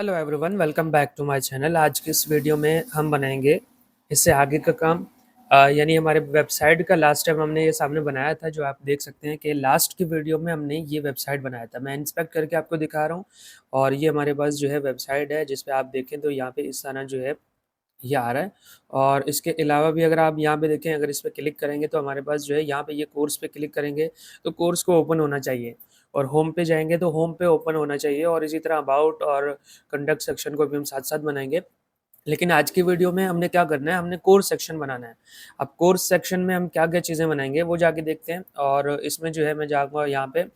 Hello everyone, welcome back to my channel. आज की इस वीडियो में हम बनाएंगे इससे आगे का काम। यानी हमारे वेबसाइट का लास्ट टाइम हमने ये सामने बनाया था, जो आप देख सकते हैं कि लास्ट की वीडियो में हमने ये वेबसाइट बनाया था। मैं इंस्पेक्ट करके आपको दिखा रहा हूँ और ये हमारे पास जो है वेबसाइट है, जिस पे आप देखें तो यहाँ पे इस तरह जो है ये आ रहा है। और इसके अलावा भी अगर आप यहाँ पे देखें, अगर इस पे क्लिक करेंगे तो हमारे पास जो है यहाँ पे ये कोर्स पे क्लिक करेंगे तो कोर्स को ओपन होना चाहिए, और होम पे जाएंगे तो होम पे ओपन होना चाहिए, और इसी तरह अबाउट और कंडक्ट सेक्शन को भी हम साथ साथ बनाएंगे। लेकिन आज की वीडियो में हमने क्या करना है, हमने कोर्स सेक्शन बनाना है। अब कोर्स सेक्शन में हम क्या क्या चीज़ें बनाएंगे वो जाके देखते हैं। और इसमें जो है मैं जाऊँगा यहाँ पे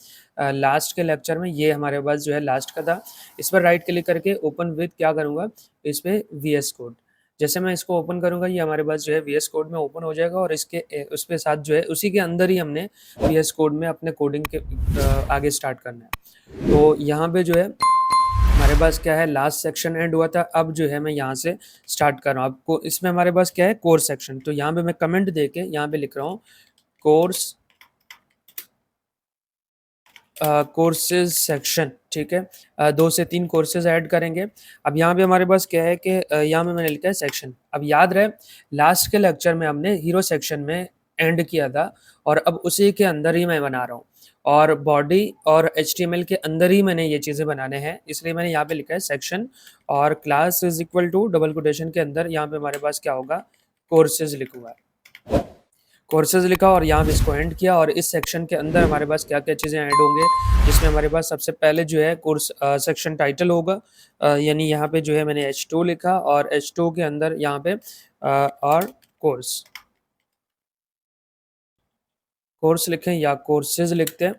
लास्ट के लेक्चर में, ये हमारे पास जो है लास्ट का था। इस पर राइट क्लिक करके ओपन विद क्या करूँगा, इस पर VS कोड। जैसे मैं इसको ओपन करूँगा ये हमारे पास जो है VS कोड में ओपन हो जाएगा, और इसके उसके साथ जो है उसी के अंदर ही हमने VS कोड में अपने कोडिंग के आगे स्टार्ट करना है। तो यहाँ पे जो है हमारे पास क्या है, लास्ट सेक्शन एंड हुआ था। अब जो है मैं यहाँ से स्टार्ट कर रहा हूँ आपको। इसमें हमारे पास क्या है, कोर्स सेक्शन। तो यहाँ पे मैं कमेंट दे के यहाँ पे लिख रहा हूँ कोर्स कोर्सेज सेक्शन। ठीक है, 2 से 3 कोर्सेज ऐड करेंगे। अब यहाँ पे हमारे पास क्या है कि यहाँ पे मैंने लिखा है सेक्शन। अब याद रहे लास्ट के लेक्चर में हमने हीरो सेक्शन में एंड किया था, और अब उसी के अंदर ही मैं बना रहा हूँ, और बॉडी और HTML के अंदर ही मैंने ये चीज़ें बनाने हैं। इसलिए मैंने यहाँ पे लिखा है सेक्शन, और class is equal to double quotation के अंदर यहाँ पे हमारे पास क्या होगा, कोर्सेज लिखूंगा, कोर्सेज लिखा, और यहाँ पे इसको एंड किया। और इस सेक्शन के अंदर हमारे पास क्या क्या चीज़ें ऐड होंगे, जिसमें हमारे पास सबसे पहले जो है कोर्स सेक्शन टाइटल होगा। यानी यहाँ पे जो है मैंने H2 लिखा, और H2 के अंदर यहाँ पे और कोर्स लिखें या कोर्सेज लिखते हैं।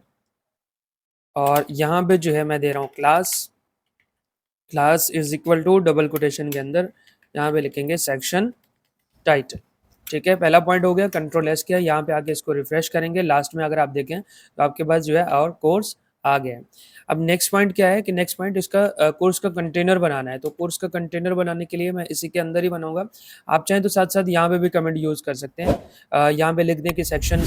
और यहाँ पे जो है मैं दे रहा हूँ class is equal to double quotation के अंदर यहाँ पे लिखेंगे सेक्शन टाइटल। ठीक है, पहला पॉइंट हो गया। कंट्रोल एस किया, यहाँ पे आके इसको रिफ्रेश करेंगे। लास्ट में अगर आप देखें तो आपके पास जो है और कोर्स आ गया है। अब नेक्स्ट पॉइंट क्या है कि नेक्स्ट पॉइंट इसका कोर्स का कंटेनर बनाना है। तो कोर्स का कंटेनर बनाने के लिए मैं इसी के अंदर ही बनाऊंगा। आप चाहें तो साथ साथ यहाँ पे भी कमेंट यूज़ कर सकते हैं। यहाँ पे लिख दें कि सेक्शन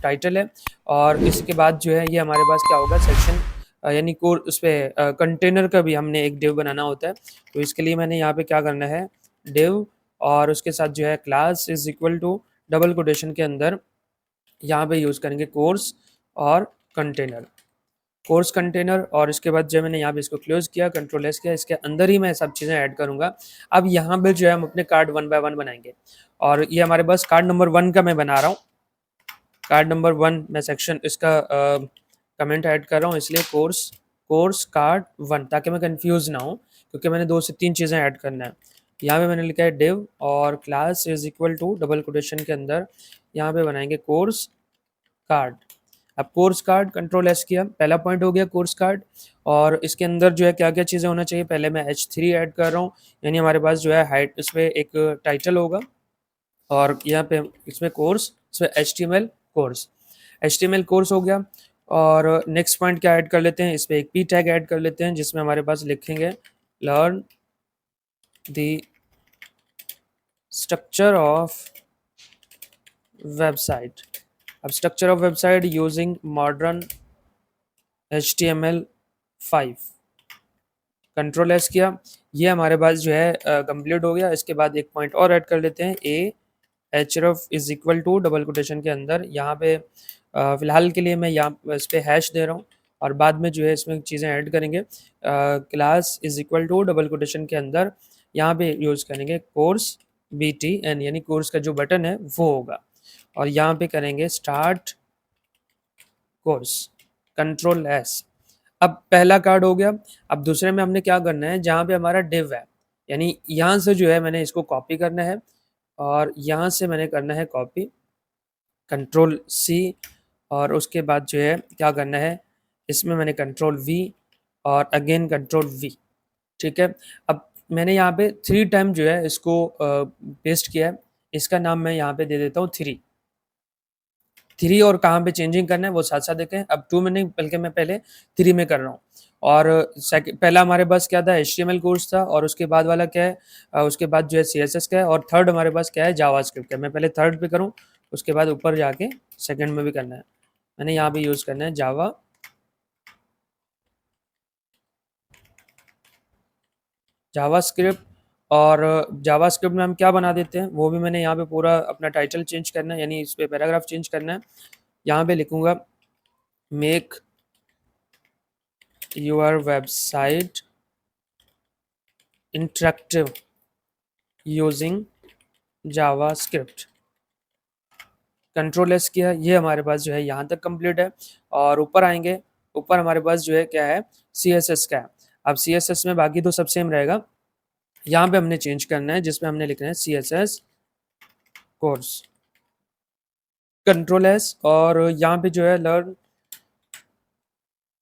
टाइटल है, और इसके बाद जो है ये हमारे पास क्या होगा, सेक्शन यानी कोर्स उस पर कंटेनर का भी हमने एक डिव बनाना होता है। तो इसके लिए मैंने यहाँ पे क्या करना है, डिव, और उसके साथ जो है class is equal to double quotation के अंदर यहाँ पे यूज़ करेंगे कोर्स और कंटेनर, कोर्स कंटेनर। और इसके बाद जो मैंने यहाँ पे इसको क्लोज किया, कंट्रोल एस किया, इसके अंदर ही मैं सब चीज़ें ऐड करूँगा। अब यहाँ पे जो है हम अपने कार्ड 1 बाय 1 बनाएंगे, और ये हमारे पास कार्ड नंबर 1 का मैं बना रहा हूँ। कार्ड नंबर 1 मैं सेक्शन इसका कमेंट ऐड कर रहा हूँ, इसलिए कोर्स कार्ड 1, ताकि मैं कंफ्यूज ना हूँ, क्योंकि मैंने 2 से 3 चीज़ें ऐड करना है। यहाँ पे मैंने लिखा है डिव, और class is equal to double quotation के अंदर यहाँ पे बनाएंगे कोर्स कार्ड। अब कोर्स कार्ड, कंट्रोल एस किया, पहला पॉइंट हो गया कोर्स कार्ड। और इसके अंदर जो है क्या क्या चीज़ें होना चाहिए, पहले मैं H3 ऐड कर रहा हूँ। यानी हमारे पास जो है हाइट, इसमें एक टाइटल होगा, और यहाँ पे इसमें कोर्स, इसमें HTML कोर्स हो गया। और नेक्स्ट पॉइंट क्या ऐड कर लेते हैं, इस पर एक P टैग ऐड कर लेते हैं, जिसमें हमारे पास लिखेंगे learn the structure of website. अब structure of website using modern HTML5, control S किया, ये हमारे पास जो है कंप्लीट हो गया। इसके बाद एक पॉइंट और ऐड कर लेते हैं, href is equal to double quotation के अंदर यहाँ पे फिलहाल के लिए मैं यहाँ इस पर हैश दे रहा हूँ, और बाद में जो है इसमें चीज़ें ऐड करेंगे। Class is equal to double quotation के अंदर यहाँ पे यूज़ करेंगे कोर्स BTN, यानी कोर्स का जो बटन है वो होगा, और यहाँ पे करेंगे स्टार्ट कोर्स, कंट्रोल एस। अब पहला कार्ड हो गया। अब दूसरे में हमने क्या करना है, जहाँ पे हमारा डिव है, यानी यहाँ से जो है मैंने इसको कॉपी करना है, और यहाँ से मैंने करना है कॉपी, कंट्रोल C, और उसके बाद जो है क्या करना है, इसमें मैंने कंट्रोल V और अगेन कंट्रोल V। ठीक है, अब मैंने यहाँ पे 3 टाइम जो है इसको पेस्ट किया है। इसका नाम मैं यहाँ पे दे देता हूँ 3, और कहाँ पे चेंजिंग करना है वो साथ साथ देखें। अब 2 में नहीं, बल्कि मैं पहले 3 में कर रहा हूँ। और पहला हमारे पास क्या था, HTML कोर्स था, और उसके बाद वाला क्या है, उसके बाद जो है CSS का है, और थर्ड हमारे पास क्या है, जावास्क्रिप्ट का। मैं पहले थर्ड पे करूँ, उसके बाद ऊपर जाके सेकंड में भी करना है। मैंने यहाँ पे यूज़ करना है जावा जावास्क्रिप्ट, और जावास्क्रिप्ट में हम क्या बना देते हैं वो भी मैंने यहाँ पे पूरा अपना टाइटल चेंज करना है, यानी इस पे पैराग्राफ चेंज करना है। यहाँ पे लिखूंगा make your website interactive using JavaScript. Control S किया, ये हमारे पास जो है यहाँ तक कंप्लीट है। और ऊपर आएंगे, ऊपर हमारे पास जो है क्या है, सी एस एस का है। अब सी एस एस में बाकी तो सब सेम रहेगा, यहाँ पे हमने चेंज करना है जिसमें हमने लिखना है C S S course. Control S, और यहाँ पे जो है लर्न,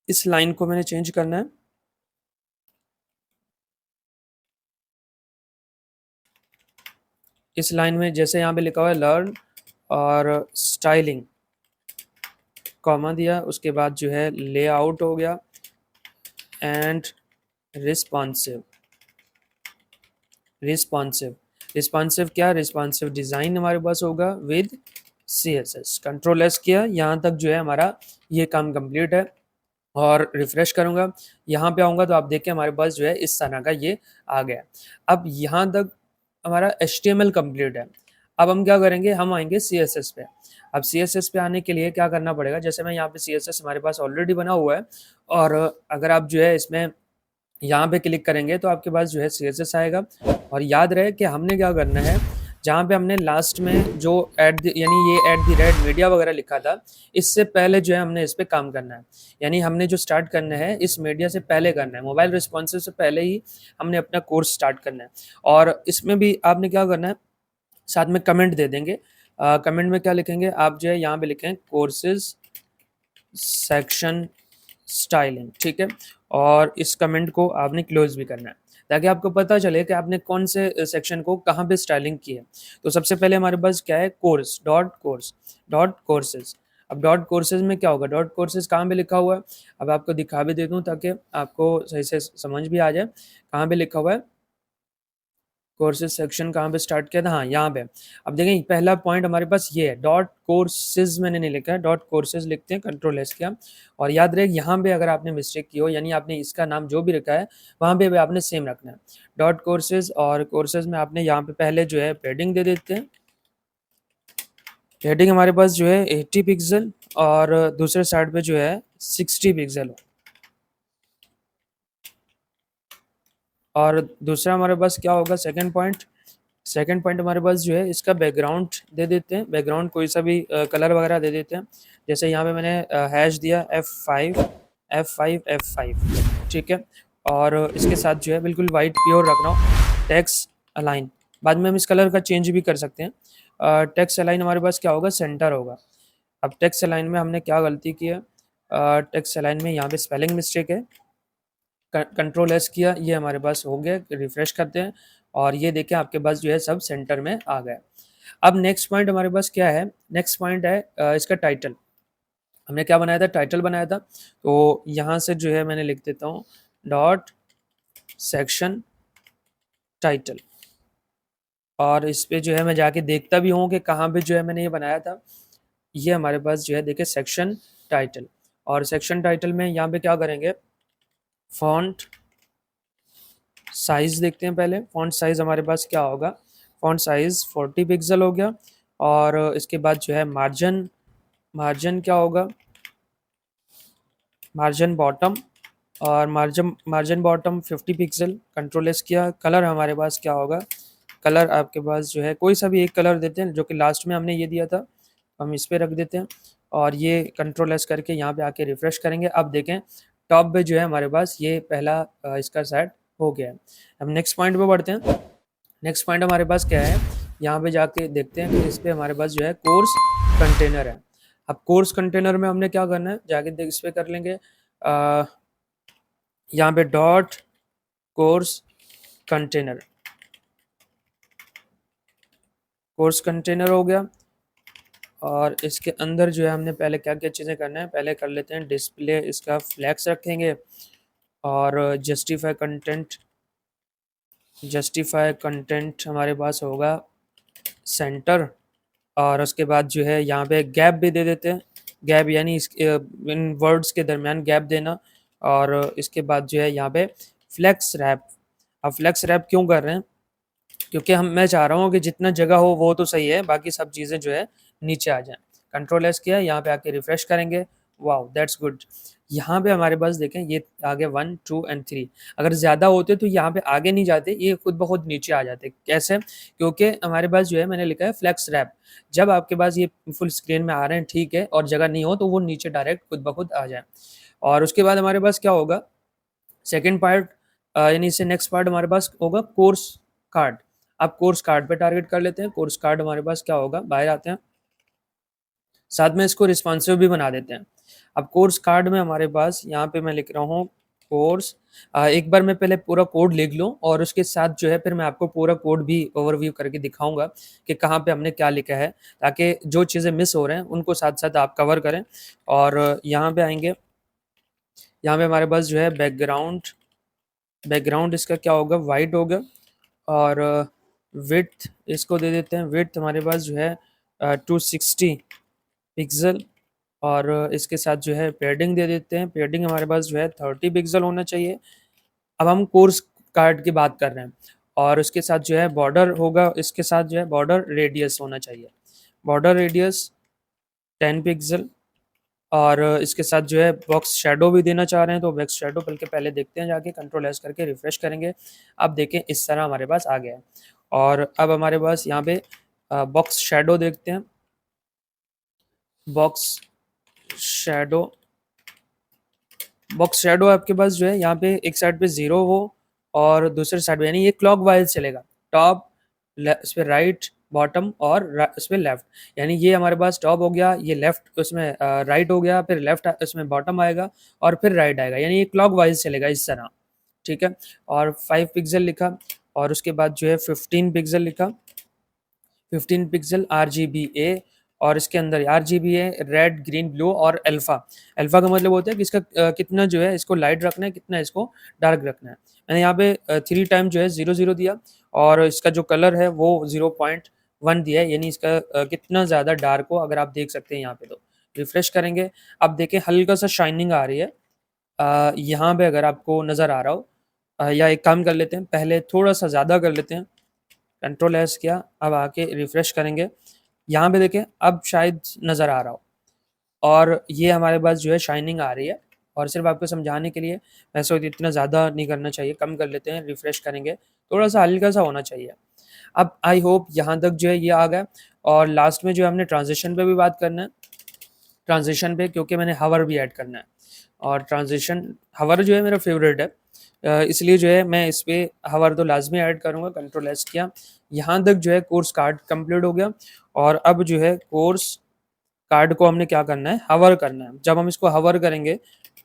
इस लाइन को मैंने चेंज करना है। इस लाइन में जैसे यहाँ पे लिखा हुआ है लर्न और स्टाइलिंग, कॉमा दिया, उसके बाद जो है लेआउट हो गया एंड रिस्पॉन्सिव। रिस्पॉन्सिव, रिस्पॉन्सिव क्या, रिस्पॉन्सिव डिज़ाइन हमारे पास होगा with C S S. Control S किया, यहाँ तक जो है हमारा ये काम कंप्लीट है। और रिफ्रेश करूँगा, यहाँ पे आऊँगा तो आप देखें हमारे पास जो है इस तरह का ये आ गया। अब यहाँ तक हमारा HTML कंप्लीट है। अब हम क्या करेंगे, हम आएंगे CSS पे। अब CSS पे आने के लिए क्या करना पड़ेगा, जैसे मैं यहाँ पे CSS हमारे पास ऑलरेडी बना हुआ है, और अगर आप जो है इसमें यहाँ पे क्लिक करेंगे तो आपके पास जो है CSS आएगा। और याद रहे कि हमने क्या करना है, जहाँ पे हमने लास्ट में जो यानी ये @मीडिया वगैरह लिखा था, इससे पहले जो है हमने इस पे काम करना है। यानी हमने जो स्टार्ट करना है इस मीडिया से पहले करना है, मोबाइल रिस्पॉन्सिव से पहले ही हमने अपना कोर्स स्टार्ट करना है। और इसमें भी आपने क्या करना है, साथ में कमेंट दे देंगे। कमेंट में क्या लिखेंगे, आप जो है यहाँ पे लिखें कोर्सेज सेक्शन स्टाइलिंग, ठीक है। और इस कमेंट को आपने क्लोज भी करना है ताकि आपको पता चले कि आपने कौन से सेक्शन को कहाँ पे स्टाइलिंग की है। तो सबसे पहले हमारे पास क्या है, course dot course dot courses. अब डॉट कोर्सेज में क्या होगा, डॉट कोर्सेज कहाँ पे लिखा हुआ है, अब आपको दिखा भी दे दूँ ताकि आपको सही से समझ भी आ जाए कहाँ पे लिखा हुआ है। कोर्सेज सेक्शन कहाँ पे स्टार्ट किया था, हाँ यहाँ पे। अब देखें पहला पॉइंट हमारे पास ये है, डॉट कोर्सेज मैंने नहीं लिखा है, डॉट कोर्सेज लिखते हैं, कंट्रोल एस किया। और याद रहे यहाँ पे अगर आपने मिस्टेक की हो, यानी आपने इसका नाम जो भी रखा है वहाँ पे भी आपने सेम रखना है, डॉट कोर्सेज। और कोर्सेज में आपने यहाँ पे पहले जो है पैडिंग दे देते हैं। हेडिंग हमारे पास जो है 80 पिक्सल और दूसरे साइड पे जो है 60 पिक्सल। और दूसरा हमारे पास क्या होगा, सेकंड पॉइंट हमारे पास जो है इसका बैकग्राउंड दे देते हैं, बैकग्राउंड कोई सा भी कलर वगैरह दे देते हैं। जैसे यहाँ पे मैंने हैश दिया F5, ठीक है। और इसके साथ जो है बिल्कुल वाइट प्योर रख रहा हूँ। टेक्स्ट अलाइन, बाद में हम इस कलर का चेंज भी कर सकते हैं। टेक्स्ट अलाइन हमारे पास क्या होगा, सेंटर होगा। अब टेक्स्ट अलाइन में हमने क्या गलती की है, टेक्स्ट अलाइन में यहाँ पे स्पेलिंग मिस्टेक है, कंट्रोल एस किया, ये हमारे पास हो गया। रिफ्रेश करते हैं और ये देखें आपके पास जो है सब सेंटर में आ गया। अब नेक्स्ट पॉइंट हमारे पास क्या है, नेक्स्ट पॉइंट है इसका टाइटल। हमने क्या बनाया था, टाइटल बनाया था। तो यहाँ से जो है मैंने लिख देता हूँ डॉट सेक्शन टाइटल। और इस पे जो है मैं जाके देखता भी हूँ कि कहाँ पे जो है मैंने ये बनाया था। ये हमारे पास जो है देखिए सेक्शन टाइटल। और सेक्शन टाइटल में यहाँ पे क्या करेंगे, फॉन्ट साइज देखते हैं पहले। फॉन्ट साइज हमारे पास क्या होगा, फॉन्ट साइज 40 पिक्सल हो गया। और इसके बाद जो है मार्जिन क्या होगा, मार्जिन बॉटम, और margin bottom 50 pixel. Control S किया। कलर हमारे पास क्या होगा, कलर आपके पास जो है कोई सा भी एक कलर देते हैं, जो कि लास्ट में हमने ये दिया था हम इस पे रख देते हैं। और ये कंट्रोल एस करके यहाँ पे आके रिफ्रेश करेंगे। अब देखें टॉप पे जो है हमारे पास ये पहला इसका सेट हो गया है। अब नेक्स्ट पॉइंट पे बढ़ते हैं। नेक्स्ट पॉइंट हमारे पास क्या है, यहाँ पे जाके देखते हैं कि इस पे हमारे पास जो है कोर्स कंटेनर है। अब कोर्स कंटेनर में हमने क्या करना है, जाके देख इस पे कर लेंगे। यहाँ पे dot course container, course container हो गया। और इसके अंदर जो है हमने पहले क्या क्या चीज़ें करना है, पहले कर लेते हैं डिस्प्ले, इसका फ्लैक्स रखेंगे। और जस्टिफाई कंटेंट हमारे पास होगा सेंटर। और उसके बाद जो है यहाँ पे गैप भी दे देते हैं, गैप यानी इन वर्ड्स के दरमियान गैप देना। और इसके बाद जो है यहाँ पे फ्लेक्स रैप, अब फ्लेक्स रैप क्यों कर रहे हैं? क्योंकि मैं चाह रहा हूँ कि जितना जगह हो वो तो सही है, बाकी सब चीज़ें जो है नीचे आ जाएँ। कंट्रोल एस किया, यहाँ पे आके रिफ्रेश करेंगे, वाओ दैट्स गुड। यहाँ पे हमारे पास देखें ये आ गए 1, 2 एंड 3। अगर ज़्यादा होते तो यहाँ पे आगे नहीं जाते, ये खुद ब खुद नीचे आ जाते। कैसे? क्योंकि हमारे पास जो है मैंने लिखा है फ्लेक्स रैप। जब आपके पास ये फुल स्क्रीन में आ रहे हैं ठीक है, और जगह नहीं हो तो वो नीचे डायरेक्ट खुद ब खुद आ जाए। और उसके बाद हमारे पास क्या होगा, सेकंड पार्ट यानी इससे नेक्स्ट पार्ट हमारे पास होगा कोर्स कार्ड। अब कोर्स कार्ड पे टारगेट कर लेते हैं। कोर्स कार्ड हमारे पास क्या होगा, बाहर आते हैं, साथ में इसको रिस्पॉन्सिव भी बना देते हैं। अब कोर्स कार्ड में हमारे पास यहाँ पे मैं लिख रहा हूँ कोर्स। एक बार मैं पहले पूरा कोड लिख लूँ और उसके साथ जो है फिर मैं आपको पूरा कोड भी ओवरव्यू करके दिखाऊंगा कि कहाँ पे हमने क्या लिखा है, ताकि जो चीज़ें मिस हो रहे हैं उनको साथ साथ आप कवर करें। और यहाँ पे आएंगे, यहाँ पे हमारे पास जो है बैकग्राउंड, बैकग्राउंड इसका क्या होगा, वाइट होगा। और विड्थ इसको दे देते हैं, विड्थ हमारे पास जो है 260 पिक्सल। और इसके साथ जो है पेडिंग दे देते हैं, पेडिंग हमारे पास जो है 30 पिक्सल होना चाहिए। अब हम कोर्स कार्ड की बात कर रहे हैं, और उसके साथ जो है बॉर्डर होगा, इसके साथ जो है बॉर्डर रेडियस होना चाहिए, बॉर्डर रेडियस 10 पिक्सल। और इसके साथ जो है बॉक्स शैडो भी देना चाह रहे हैं, तो बॉक्स शैडो बल्कि पहले देखते हैं, जाके कंट्रोल एस करके रिफ्रेश करेंगे। अब देखें इस तरह हमारे पास आ गया है। और अब हमारे पास यहाँ पे बॉक्स शैडो देखते हैं, बॉक्स शैडो, बॉक्स शैडो आपके पास जो है यहाँ पे एक साइड पे 0 हो और दूसरे साइड पे, यानी ये क्लॉक वाइज चलेगा, टॉप, इस पे राइट, बॉटम और इस पे लेफ्ट। यानी ये हमारे पास टॉप हो गया, ये लेफ्ट उसमें राइट हो गया, फिर लेफ्ट इसमें बॉटम आएगा और फिर राइट आएगा, यानी ये क्लॉक वाइज चलेगा इस तरह। ठीक है। और 5 पिक्सल लिखा, और उसके बाद जो है 15 पिक्सल लिखा, 15 पिक्सल RGBA। और इसके अंदर RGBA रेड, ग्रीन, ब्लू और अल्फा। अल्फा का मतलब होता है कि इसका कितना जो है इसको लाइट रखना है, कितना इसको डार्क रखना है। मैंने यहाँ पे 3 टाइम जो है 0 0 दिया, और इसका जो कलर है वो 0.1 दिया है, यानी इसका कितना ज़्यादा डार्क हो, अगर आप देख सकते हैं यहाँ पे। तो रिफ्रेश करेंगे, अब देखें हल्का सा शाइनिंग आ रही है यहाँ पे, अगर आपको नज़र आ रहा हो। या एक काम कर लेते हैं, पहले थोड़ा सा ज़्यादा कर लेते हैं, कंट्रोल एस किया, अब आके रिफ्रेश करेंगे, यहाँ पे देखें अब शायद नज़र आ रहा हो, और ये हमारे पास जो है शाइनिंग आ रही है। और सिर्फ आपको समझाने के लिए, वैसे तो इतना ज़्यादा नहीं करना चाहिए, कम कर लेते हैं, रिफ्रेश करेंगे, थोड़ा सा हल्का सा होना चाहिए। अब आई होप यहाँ तक जो है ये आ गया। और लास्ट में जो है हमने ट्रांजिशन पे भी बात करना है, ट्रांजिशन पे क्योंकि मैंने हवर भी ऐड करना है, और ट्रांजिशन हवर जो है मेरा फेवरेट है, इसलिए जो है मैं इस पर हवर तो लाजमी ऐड करूँगा। कंट्रोल एस किया, यहाँ तक जो है कोर्स कार्ड कंप्लीट हो गया। और अब जो है कोर्स कार्ड को हमने क्या करना है, हवर करना है। जब हम इसको हवर करेंगे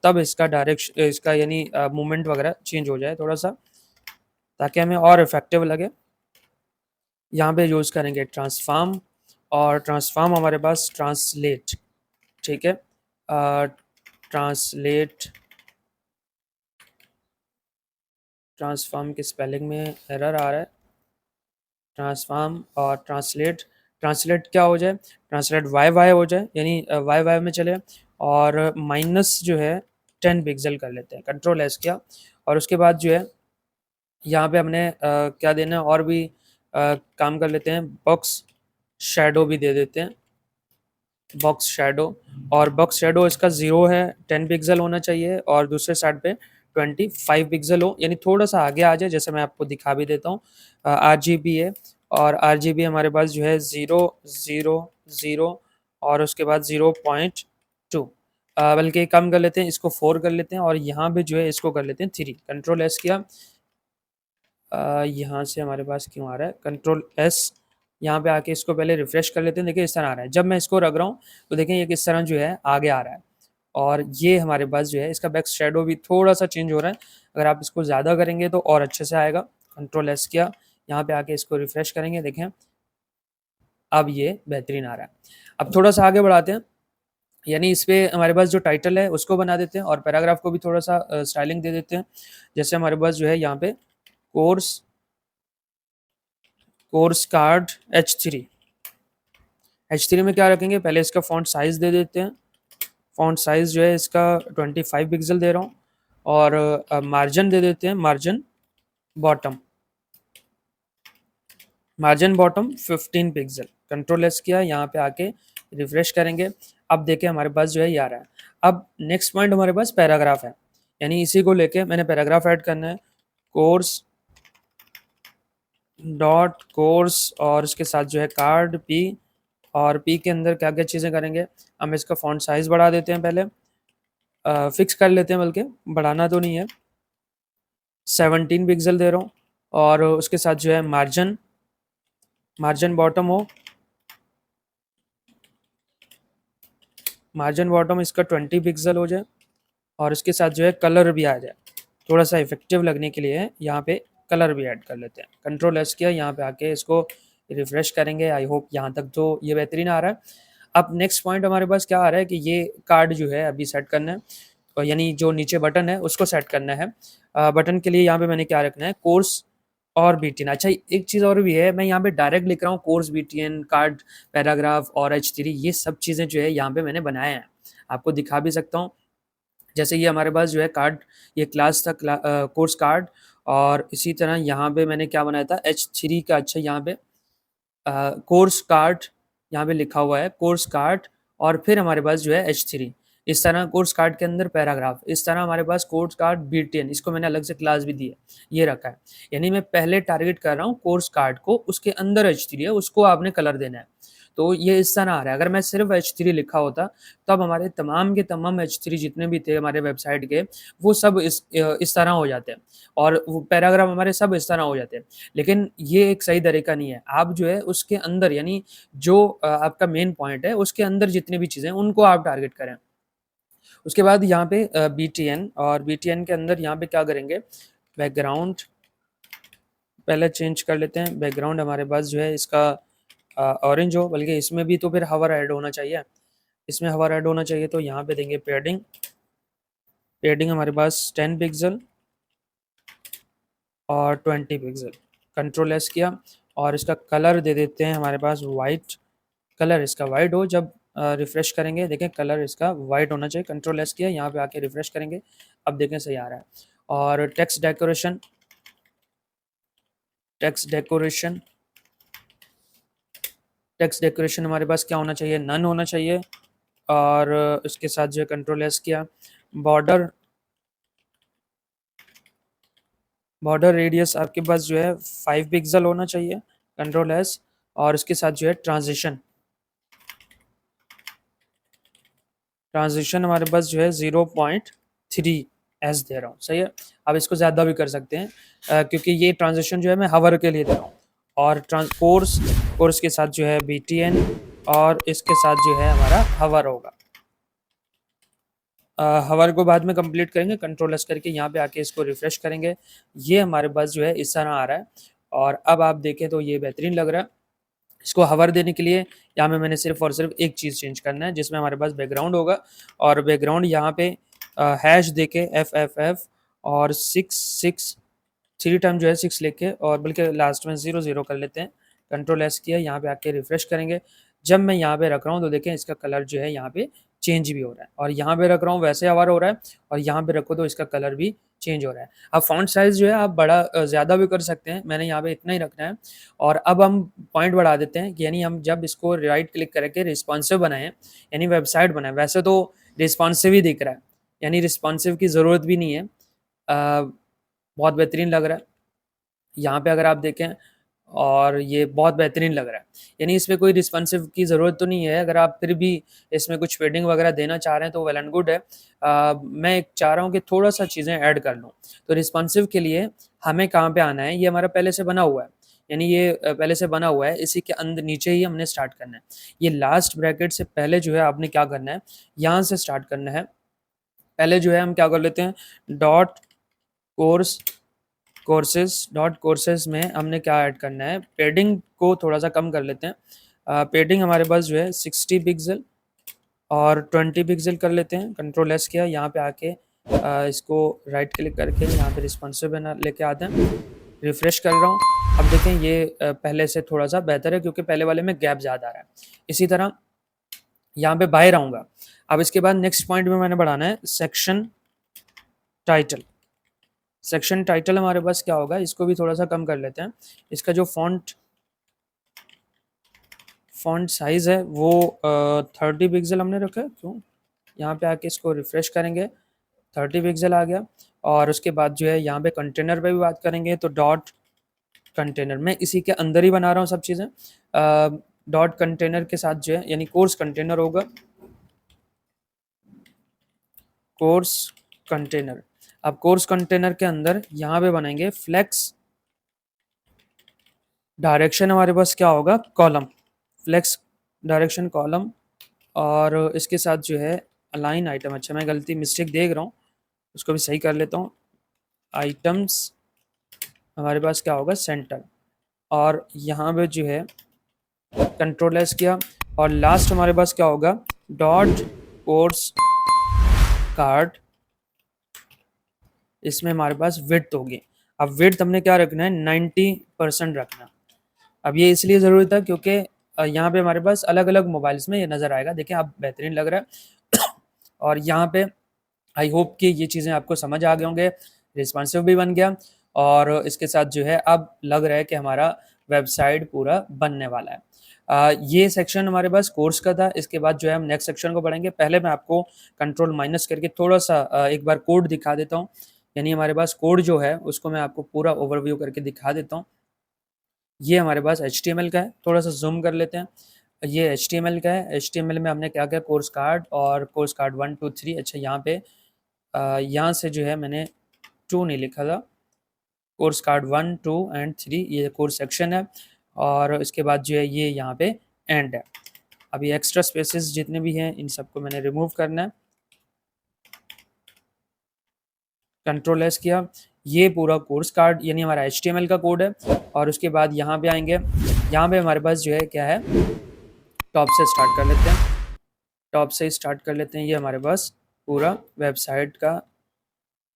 तब इसका डायरेक्शन, इसका यानी मूवमेंट वगैरह चेंज हो जाए थोड़ा सा, ताकि हमें और इफेक्टिव लगे। यहाँ पे यूज़ करेंगे ट्रांसफॉर्म, और ट्रांसफॉर्म हमारे पास ट्रांसलेट। ठीक है, ट्रांसलेट, ट्रांसफॉर्म की स्पेलिंग में एरर आ रहा है, ट्रांसफॉर्म और ट्रांसलेट। ट्रांसलेट क्या हो जाए, ट्रांसलेट वाई वाई हो जाए, यानी वाई वाई में चले। और माइनस जो है 10 पिक्सल कर लेते हैं, कंट्रोल एस किया। और उसके बाद जो है यहाँ पे हमने क्या देना है, और भी काम कर लेते हैं, बॉक्स शैडो भी दे देते हैं, बॉक्स शैडो। और बॉक्स शैडो इसका 0 है, 10 पिक्सल होना चाहिए, और दूसरे साइड पे 25 पिक्सल हो, यानी थोड़ा सा आगे आ जाए, जैसे मैं आपको दिखा भी देता हूँ। RGBA, और RGB हमारे पास जो है 0 0 0, और उसके बाद 0.2, बल्कि कम कर लेते हैं, इसको 4 कर लेते हैं, और यहाँ पे जो है इसको कर लेते हैं 3। कंट्रोल एस किया, यहाँ से हमारे पास क्यों आ रहा है, कंट्रोल एस, यहाँ पे आके इसको पहले रिफ्रेश कर लेते हैं। देखिए इस तरह आ रहा है, जब मैं इसको रख रहा हूँ तो देखें ये किस तरह जो है आगे आ रहा है। और ये हमारे पास जो है इसका बैक शेडो भी थोड़ा सा चेंज हो रहा है, अगर आप इसको ज़्यादा करेंगे तो और अच्छे से आएगा। कंट्रोल एस किया, यहाँ पे आके इसको रिफ्रेश करेंगे, देखें अब ये बेहतरीन आ रहा है। अब थोड़ा सा आगे बढ़ाते हैं, यानी इस पे हमारे पास जो टाइटल है उसको बना देते हैं, और पैराग्राफ को भी थोड़ा सा स्टाइलिंग दे देते हैं। जैसे हमारे पास जो है यहाँ पे कोर्स कार्ड H3 में क्या रखेंगे, पहले इसका फॉन्ट साइज़ दे देते हैं। फॉन्ट साइज़ जो है इसका 25 पिक्सल दे रहा हूँ, और मार्जिन दे देते हैं, margin bottom, margin bottom 15 pixel, control S किया, यहाँ पे आके रिफ्रेश करेंगे। अब देखिए हमारे पास जो है ये आ रहा है। अब नेक्स्ट पॉइंट हमारे पास पैराग्राफ है, यानी इसी को लेके मैंने पैराग्राफ ऐड करना है। कोर्स डॉट कोर्स और इसके साथ जो है कार्ड पी, और पी के अंदर क्या क्या चीज़ें करेंगे, हम इसका फॉन्ट साइज बढ़ा देते हैं, पहले फिक्स कर लेते हैं, बल्कि बढ़ाना तो नहीं है, 17 पिक्सल दे रहा हूँ। और उसके साथ जो है मार्जिन, मार्जिन बॉटम हो, मार्जिन बॉटम इसका 20 पिक्सल हो जाए, और इसके साथ जो है कलर भी आ जाए, थोड़ा सा इफेक्टिव लगने के लिए यहाँ पे कलर भी ऐड कर लेते हैं। कंट्रोल एस किया, यहाँ पे आके इसको रिफ्रेश करेंगे। आई होप यहाँ तक तो ये बेहतरीन आ रहा है। अब नेक्स्ट पॉइंट हमारे पास क्या आ रहा है कि ये कार्ड जो है अभी सेट करना है, और यानी जो नीचे बटन है उसको सेट करना है। बटन के लिए यहाँ पे मैंने क्या रखना है, कोर्स और बीटीएन। अच्छा, एक चीज़ और भी है, मैं यहाँ पे डायरेक्ट लिख रहा हूँ कोर्स, बीटीएन, कार्ड, पैराग्राफ और H3, ये सब चीज़ें जो है यहाँ पे मैंने बनाए हैं, आपको दिखा भी सकता हूँ। जैसे ये हमारे पास जो है कार्ड, ये क्लास था, कोर्स कार्ड, और इसी तरह यहाँ पे मैंने क्या बनाया था, H3 का। अच्छा, यहाँ पे कोर्स कार्ड, यहाँ पे लिखा हुआ है कोर्स कार्ड, और फिर हमारे पास जो है H3, इस तरह कोर्स कार्ड के अंदर पैराग्राफ, इस तरह हमारे पास कोर्स कार्ड बीटीएन, इसको मैंने अलग से क्लास भी दी है, ये रखा है। यानी मैं पहले टारगेट कर रहा हूँ कोर्स कार्ड को, उसके अंदर H3 है, उसको आपने कलर देना है। तो ये इस तरह आ रहा है। अगर मैं सिर्फ H3 लिखा होता, तब हमारे तमाम के तमाम H3 जितने भी थे हमारे वेबसाइट के, वो सब इस तरह हो जाते हैं, और वो पैराग्राफ हमारे सब इस तरह हो जाते हैं। लेकिन ये एक सही तरीका नहीं है। आप जो है उसके अंदर, यानी जो आपका मेन पॉइंट है उसके अंदर जितनी भी चीज़ें हैं उनको आप टारगेट करें। उसके बाद यहाँ पे बीटीएन, और बीटीएन के अंदर यहाँ पे क्या करेंगे, बैकग्राउंड पहले चेंज कर लेते हैं। बैकग्राउंड हमारे पास जो है इसका ऑरेंज हो, बल्कि इसमें भी तो फिर हवर ऐड होना चाहिए, इसमें हवर ऐड होना चाहिए, तो यहाँ पे देंगे पेडिंग। पेडिंग हमारे पास 10 पिक्सल और 20 पिक्सल, कंट्रोल एस किया, और इसका कलर दे देते हैं हमारे पास वाइट। कलर इसका वाइट हो, जब रिफ्रेश करेंगे देखें कलर इसका वाइट होना चाहिए। कंट्रोल एस किया, यहाँ पे आके रिफ्रेश करेंगे, अब देखें सही आ रहा है। और text decoration, text decoration, text decoration हमारे पास क्या होना चाहिए, नन होना चाहिए। और इसके साथ जो है कंट्रोल एस किया, बॉर्डर, बॉर्डर रेडियस आपके पास जो है 5 पिक्सल होना चाहिए, कंट्रोल एस। और इसके साथ जो है ट्रांजिशन, ट्रांजिशन हमारे पास जो है 0.3 एस दे रहा हूँ, सही है। अब इसको ज़्यादा भी कर सकते हैं, क्योंकि ये ट्रांजिशन जो है मैं हवर के लिए दे रहा हूँ। और कोर्स, कोर्स के साथ जो है बीटीएन, और इसके साथ जो है हमारा हवर होगा। हवर को बाद में कंप्लीट करेंगे, कंट्रोल एस करके यहाँ पे आके इसको रिफ्रेश करेंगे, ये हमारे पास जो है इस तरह आ रहा है। और अब आप देखें तो ये बेहतरीन लग रहा है। इसको हवर देने के लिए यहाँ में मैंने सिर्फ और सिर्फ एक चीज़ चेंज करना है, जिसमें हमारे पास बैकग्राउंड होगा, और बैकग्राउंड यहाँ पे हैश दे के FFF और 6 3 टाइम जो है 6 लेके, और बल्कि लास्ट में 0 कर लेते हैं। कंट्रोल एस किया, यहाँ पे आके रिफ्रेश करेंगे। जब मैं यहाँ पे रख रहा हूँ तो देखें इसका कलर जो है यहाँ पे चेंज भी हो रहा है, और यहाँ पे रख रहा हूँ वैसे हवर हो रहा है, और यहाँ पे रखो तो इसका कलर भी चेंज हो रहा है। अब फॉन्ट साइज़ जो है आप बड़ा ज़्यादा भी कर सकते हैं, मैंने यहाँ पे इतना ही रखना है। और अब हम पॉइंट बढ़ा देते हैं कि यानी हम जब इसको राइट क्लिक करके रिस्पॉन्सिव बनाएं, यानी वेबसाइट बनाएं, वैसे तो रिस्पॉन्सिव ही दिख रहा है, यानी रिस्पॉन्सिव की ज़रूरत भी नहीं है। बहुत बेहतरीन लग रहा है यहाँ पे अगर आप देखें, और ये बहुत बेहतरीन लग रहा है, यानी इसमें कोई रिस्पॉन्सिव की ज़रूरत तो नहीं है। अगर आप फिर भी इसमें कुछ शेडिंग वगैरह देना चाह रहे हैं तो वेल एंड गुड है। मैं चाह रहा हूँ कि थोड़ा सा चीज़ें ऐड कर लूँ। तो रिस्पॉन्सिव के लिए हमें कहाँ पे आना है, ये हमारा पहले से बना हुआ है, यानी ये पहले से बना हुआ है, इसी के अंदर नीचे ही हमने स्टार्ट करना है। ये लास्ट ब्रैकेट से पहले जो है आपने क्या करना है, यहाँ से स्टार्ट करना है। पहले जो है हम क्या कर लेते हैं, dot course, courses, dot courses में हमने क्या ऐड करना है, पेडिंग को थोड़ा सा कम कर लेते हैं। पेडिंग हमारे पास जो है 60 पिक्सल और 20 पिक्सल कर लेते हैं। कंट्रोल एस किया, यहाँ पे आके इसको राइट क्लिक करके यहाँ पे रिस्पॉन्सिव बना लेके आते हैं। रिफ्रेश कर रहा हूँ, अब देखें ये पहले से थोड़ा सा बेहतर है, क्योंकि पहले वाले में गैप ज़्यादा आ रहा है। इसी तरह यहाँ पे बाहर आऊँगा। अब इसके बाद नेक्स्ट पॉइंट में मैंने बढ़ाना है सेक्शन टाइटल। सेक्शन टाइटल हमारे पास क्या होगा, इसको भी थोड़ा सा कम कर लेते हैं। इसका जो फॉन्ट साइज़ है वो 30 पिक्सल हमने रखा है। क्यों, यहाँ पे आके इसको रिफ़्रेश करेंगे, 30 पिक्सल आ गया। और उसके बाद जो है यहाँ पे कंटेनर पे भी बात करेंगे तो डॉट कंटेनर, मैं इसी के अंदर ही बना रहा हूँ सब चीज़ें। डॉट कंटेनर के साथ जो है यानी कोर्स कंटेनर होगा, कोर्स कंटेनर। अब कोर्स कंटेनर के अंदर यहाँ पे बनाएंगे फ्लेक्स डायरेक्शन, हमारे पास क्या होगा, कॉलम, फ्लेक्स डायरेक्शन कॉलम। और इसके साथ जो है अलाइन आइटम, अच्छा मैं गलती मिस्टेक देख रहा हूँ, उसको भी सही कर लेता हूँ। आइटम्स हमारे पास क्या होगा, सेंटर। और यहाँ पे जो है कंट्रोल एस किया, और लास्ट हमारे पास क्या होगा, डॉट कोर्स कार्ड। इसमें हमारे पास विड्थ होगी। अब विड्थ हमने क्या रखना है, 90% रखना। अब ये इसलिए ज़रूरी था क्योंकि यहाँ पे हमारे पास अलग अलग मोबाइल्स में ये नज़र आएगा। देखिए आप, बेहतरीन लग रहा है। और यहाँ पे आई होप कि ये चीज़ें आपको समझ आ गए होंगे, रिस्पॉन्सिव भी बन गया, और इसके साथ जो है अब लग रहा है कि हमारा वेबसाइट पूरा बनने वाला है। ये सेक्शन हमारे पास कोर्स का था। इसके बाद जो है हम नेक्स्ट सेक्शन को पढ़ेंगे। पहले मैं आपको कंट्रोल माइनस करके थोड़ा सा एक बार कोड दिखा देता हूँ, यानी हमारे पास कोड जो है उसको मैं आपको पूरा ओवरव्यू करके दिखा देता हूँ। ये हमारे पास HTML का है, थोड़ा सा जूम कर लेते हैं। ये HTML का है। HTML में हमने क्या किया, कोर्स कार्ड और कोर्स कार्ड 1 2 3। अच्छा यहाँ पे यहाँ से जो है मैंने 2 नहीं लिखा था, कोर्स कार्ड 1 2 एंड 3 ये कोर्स सेक्शन है। और इसके बाद जो है ये यहाँ पे एंड है। अभी एक्स्ट्रा स्पेसेस जितने भी हैं इन सबको मैंने रिमूव करना है, कंट्रोल एस किया। ये पूरा कोर्स कार्ड यानी हमारा HTML का कोड है। और उसके बाद यहाँ पे आएंगे, यहाँ पे हमारे पास जो है क्या है, टॉप से स्टार्ट कर लेते हैं, टॉप से स्टार्ट कर लेते हैं। ये हमारे पास पूरा वेबसाइट का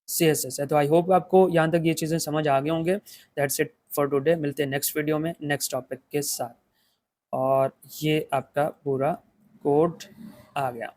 CSS है। तो आई होप आपको यहाँ तक ये चीज़ें समझ आ गए होंगे। दैट्स इट फॉर टुडे, मिलते हैं नेक्स्ट वीडियो में नेक्स्ट टॉपिक के साथ। और ये आपका पूरा कोड आ गया।